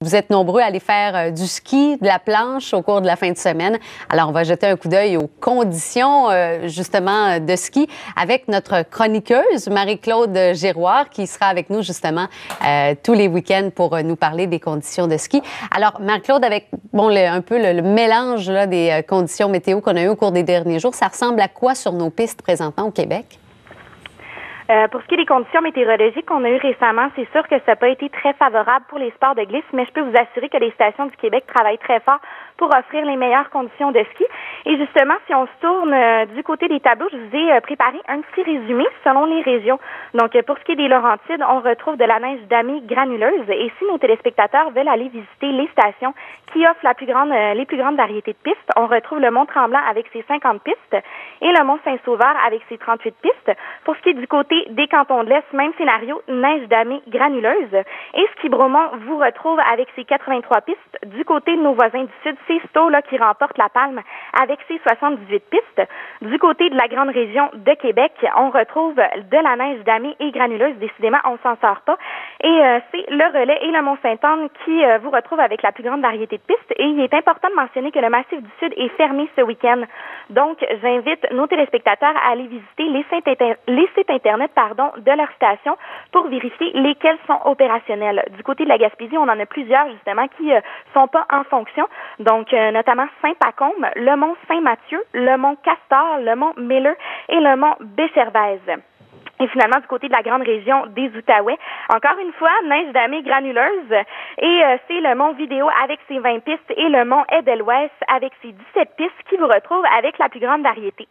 Vous êtes nombreux à aller faire du ski, de la planche au cours de la fin de semaine. Alors, on va jeter un coup d'œil aux conditions, justement, de ski avec notre chroniqueuse, Marie-Claude Giroir, qui sera avec nous, justement, tous les week-ends pour nous parler des conditions de ski. Alors, Marie-Claude, avec un peu le mélange là, des conditions météo qu'on a eues au cours des derniers jours, ça ressemble à quoi sur nos pistes présentement au Québec? Pour ce qui est des conditions météorologiques qu'on a eues récemment, c'est sûr que ça n'a pas été très favorable pour les sports de glisse, mais je peux vous assurer que les stations du Québec travaillent très fort pour offrir les meilleures conditions de ski. Et justement, si on se tourne du côté des tableaux, je vous ai préparé un petit résumé selon les régions. Donc, pour ce qui est des Laurentides, on retrouve de la neige damée granuleuse. Et si nos téléspectateurs veulent aller visiter les stations qui offrent les plus grandes variétés de pistes, on retrouve le Mont-Tremblant avec ses 50 pistes et le Mont-Saint-Sauveur avec ses 38 pistes. Pour ce qui est du côté des cantons de l'Est, même scénario, neige damée granuleuse. Et Ski-Bromont vous retrouve avec ses 83 pistes. Du côté de nos voisins du Sud, c'est Stowe qui remporte la palme avec ses 78 pistes. Du côté de la grande région de Québec, on retrouve de la neige damée et granuleuse. Décidément, on s'en sort pas. Et c'est le Relais et le Mont-Saint-Anne qui vous retrouvent avec la plus grande variété de pistes. Et il est important de mentionner que le Massif du Sud est fermé ce week-end. Donc, j'invite nos téléspectateurs à aller visiter les sites Internet de leur station pour vérifier lesquels sont opérationnels. Du côté de la Gaspésie, on en a plusieurs, justement, qui sont pas en fonction. Donc, notamment Saint-Pacôme, le Mont Saint-Mathieu, le Mont Castor, le Mont Miller et le Mont Béchervaise. Et finalement, du côté de la grande région des Outaouais, encore une fois, neige damée granuleuse. Et c'est le Mont Vidéo avec ses 20 pistes et le Mont Edelweiss avec ses 17 pistes qui vous retrouvent avec la plus grande variété.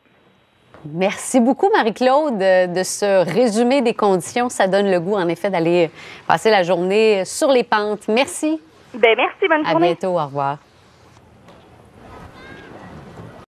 Merci beaucoup, Marie-Claude, de ce résumé des conditions. Ça donne le goût, en effet, d'aller passer la journée sur les pentes. Merci. Bien, merci. Bonne journée. À bientôt. Au revoir.